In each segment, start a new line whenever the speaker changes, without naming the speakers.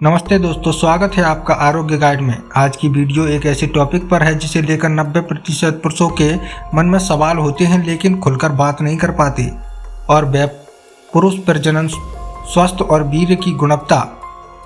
नमस्ते दोस्तों, स्वागत है आपका आरोग्य गाइड में। आज की वीडियो एक ऐसे टॉपिक पर है जिसे लेकर 90% पुरुषों के मन में सवाल होते हैं लेकिन खुलकर बात नहीं कर पाते, और वह पुरुष प्रजनन स्वास्थ्य और वीर्य की गुणवत्ता।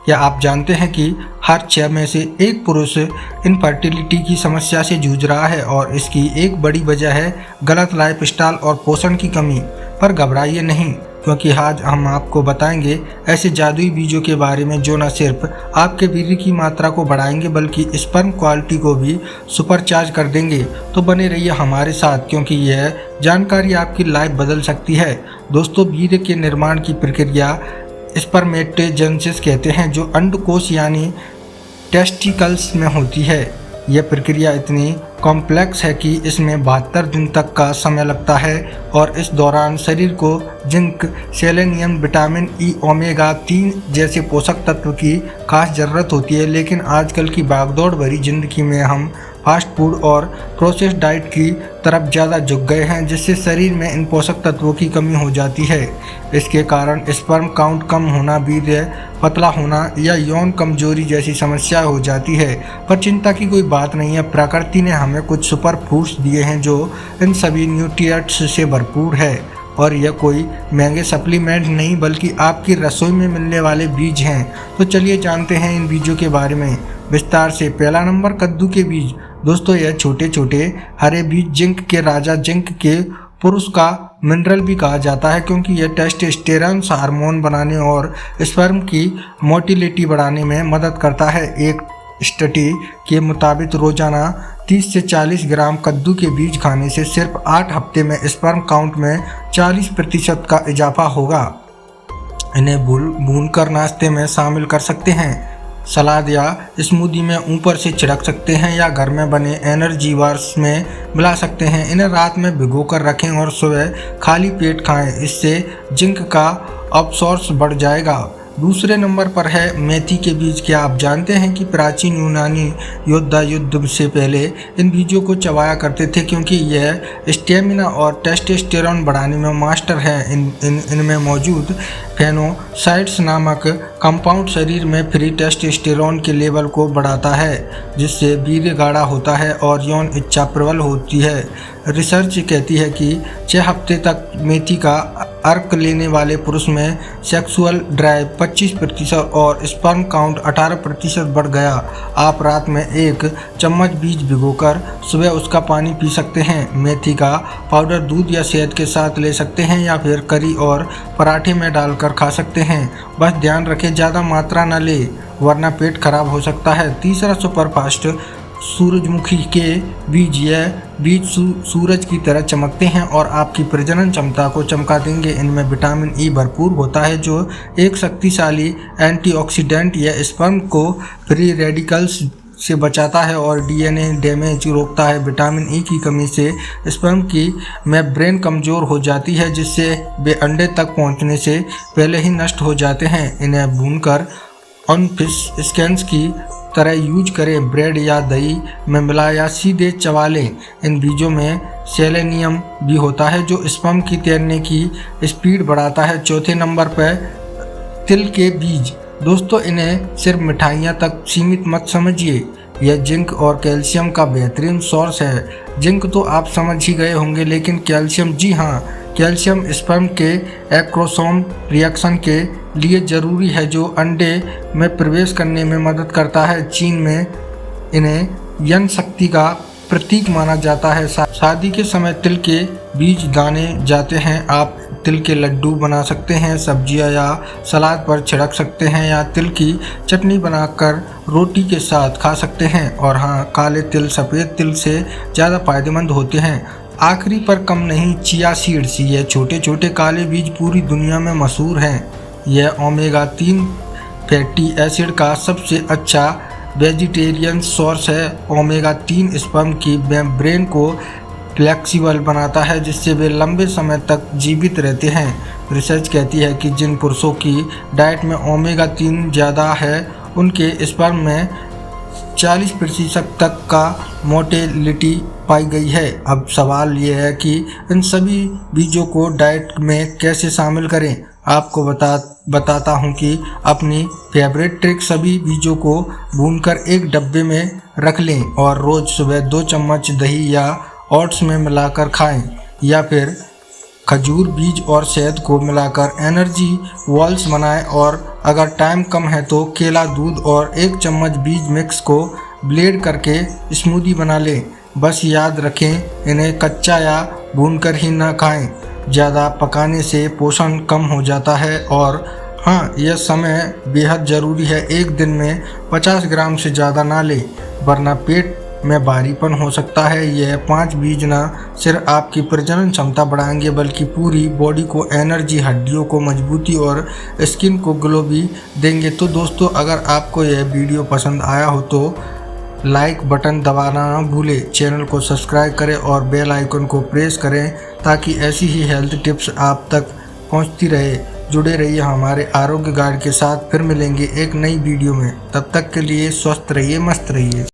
क्या आप जानते हैं कि हर 6 में से एक पुरुष इनफर्टिलिटी की समस्या से जूझ रहा है और इसकी एक बड़ी वजह है गलत लाइफस्टाइल और पोषण की कमी। पर घबराइए नहीं, क्योंकि आज हम आपको बताएंगे ऐसे जादुई बीजों के बारे में जो न सिर्फ आपके वीर्य की मात्रा को बढ़ाएंगे बल्कि स्पर्म क्वालिटी को भी सुपरचार्ज कर देंगे। तो बने रहिए हमारे साथ, क्योंकि यह जानकारी आपकी लाइफ बदल सकती है। दोस्तों, वीर्य के निर्माण की प्रक्रिया स्पर्मेटोजेनेसिस कहते हैं, जो अंडकोश यानी टेस्टिकल्स में होती है। यह प्रक्रिया इतनी कॉम्प्लेक्स है कि इसमें 72 दिन तक का समय लगता है और इस दौरान शरीर को zinc, selenium, vitamin E, omega 3 जैसे पोषक तत्व की खास ज़रूरत होती है। लेकिन आजकल की भागदौड़ भरी जिंदगी में हम फास्ट फूड और प्रोसेस्ड डाइट की तरफ ज़्यादा झुक गए हैं, जिससे शरीर में इन पोषक तत्वों की कमी हो जाती है। इसके कारण स्पर्म काउंट कम होना, वीर्य पतला होना या यौन कमजोरी जैसी समस्या हो जाती है। पर चिंता की कोई बात नहीं है, प्रकृति ने हमें कुछ सुपर फूड्स दिए हैं जो इन सभी न्यूट्रिएंट्स से भरपूर है। और यह कोई महंगे सप्लीमेंट नहीं बल्कि आपकी रसोई में मिलने वाले बीज हैं। तो चलिए जानते हैं इन बीजों के बारे में विस्तार से। पहला नंबर, कद्दू के बीज। दोस्तों, यह छोटे छोटे हरे बीज जिंक के राजा, जिंक के पुरुष का मिनरल भी कहा जाता है, क्योंकि यह टेस्टोस्टेरोन हार्मोन बनाने और स्पर्म की मोटिलिटी बढ़ाने में मदद करता है। एक स्टडी के मुताबिक रोजाना 30 से 40 ग्राम कद्दू के बीज खाने से सिर्फ 8 हफ्ते में स्पर्म काउंट में 40% का इजाफा होगा। इन्हें भूनकर नाश्ते में शामिल कर सकते हैं, सलाद या स्मूदी में ऊपर से छिड़क सकते हैं या घर में बने एनर्जी बार्स में मिला सकते हैं। इन्हें रात में भिगोकर रखें और सुबह खाली पेट खाएं, इससे जिंक का अब्सॉर्प्शन बढ़ जाएगा। दूसरे नंबर पर है मेथी के बीज। क्या आप जानते हैं कि प्राचीन यूनानी योद्धा युद्ध से पहले इन बीजों को चबाया करते थे, क्योंकि यह स्टेमिना और टेस्टोस्टेरोन बढ़ाने में मास्टर है। इनमें मौजूद फेनोसाइड्स नामक कंपाउंड शरीर में फ्री टेस्टोस्टेरोन के लेवल को बढ़ाता है, जिससे वीर्य गाढ़ा होता है और यौन इच्छा प्रबल होती है। रिसर्च कहती है कि 6 हफ्ते तक मेथी का अर्क लेने वाले पुरुष में सेक्सुअल ड्राइव 25% और स्पर्म काउंट 18% बढ़ गया। आप रात में 1 चम्मच बीज भिगोकर सुबह उसका पानी पी सकते हैं। मेथी का पाउडर दूध या शहद के साथ ले सकते हैं या फिर करी और पराठे में डालकर खा सकते हैं। बस ध्यान रखें, ज़्यादा मात्रा न ले वरना पेट खराब हो सकता है। तीसरा सुपरफास्ट, सूरजमुखी के बीज। यह बीज सूरज की तरह चमकते हैं और आपकी प्रजनन क्षमता को चमका देंगे। इनमें विटामिन ई भरपूर होता है, जो एक शक्तिशाली एंटीऑक्सीडेंट या स्पर्म को फ्री रेडिकल्स से बचाता है और डीएनए डैमेज रोकता है। विटामिन ई की कमी से स्पर्म की मेम्ब्रेन कमज़ोर हो जाती है, जिससे वे अंडे तक पहुंचने से पहले ही नष्ट हो जाते हैं। इन्हें भूनकर ऑन फिश स्कैन्स की तरह यूज करें, ब्रेड या दही में मिला या सीधे चबा लें। इन बीजों में सेलेनियम भी होता है, जो स्पर्म की तैरने की स्पीड बढ़ाता है। चौथे नंबर पर तिल के बीज। दोस्तों, इन्हें सिर्फ मिठाइयाँ तक सीमित मत समझिए, यह जिंक और कैल्शियम का बेहतरीन सोर्स है। जिंक तो आप समझ ही गए होंगे, लेकिन कैल्शियम, जी हाँ, कैल्शियम स्पर्म के एक्रोसोम रिएक्शन के लिए ज़रूरी है, जो अंडे में प्रवेश करने में मदद करता है। चीन में इन्हें यन शक्ति का प्रतीक माना जाता है। शादी के समय तिल के बीज दाने जाते हैं। आप तिल के लड्डू बना सकते हैं, सब्जियां या सलाद पर छिड़क सकते हैं या तिल की चटनी बनाकर रोटी के साथ खा सकते हैं। और हाँ, काले तिल सफ़ेद तिल से ज़्यादा फायदेमंद होते हैं। आखिरी पर कम नहीं, चिया सीड्स। ये छोटे छोटे काले बीज पूरी दुनिया में मशहूर हैं। यह ओमेगा 3 फैटी एसिड का सबसे अच्छा वेजिटेरियन सोर्स है। ओमेगा 3 स्पर्म की मेम्ब्रेन को फ्लेक्सिबल बनाता है, जिससे वे लंबे समय तक जीवित रहते हैं। रिसर्च कहती है कि जिन पुरुषों की डाइट में ओमेगा 3 ज़्यादा है, उनके स्पर्म में 40% तक का मोटिलिटी पाई गई है। अब सवाल ये है कि इन सभी बीजों को डाइट में कैसे शामिल करें। आपको बताता हूँ कि अपनी फेवरेट ट्रिक सभी बीजों को भूनकर एक डब्बे में रख लें और रोज़ सुबह 2 चम्मच दही या ओट्स में मिलाकर खाएं, या फिर खजूर बीज और शहद को मिलाकर एनर्जी बॉल्स बनाएं, और अगर टाइम कम है तो केला दूध और 1 चम्मच बीज मिक्स को ब्लेंड करके स्मूदी बना लें। बस याद रखें, इन्हें कच्चा या भूनकर ही ना खाएं, ज़्यादा पकाने से पोषण कम हो जाता है। और हाँ, यह समय बेहद ज़रूरी है, एक दिन में 50 ग्राम से ज़्यादा ना लें वरना पेट में भारीपन हो सकता है। यह 5 बीज न सिर्फ आपकी प्रजनन क्षमता बढ़ाएंगे बल्कि पूरी बॉडी को एनर्जी, हड्डियों को मजबूती और स्किन को ग्लो भी देंगे। तो दोस्तों, अगर आपको यह वीडियो पसंद आया हो तो लाइक बटन दबाना ना भूलें, चैनल को सब्सक्राइब करें और बेल आइकन को प्रेस करें ताकि ऐसी ही हेल्थ टिप्स आप तक पहुंचती रहे। जुड़े रहिए हमारे आरोग्य गाइड के साथ। फिर मिलेंगे एक नई वीडियो में, तब तक के लिए स्वस्थ रहिए, मस्त रहिए।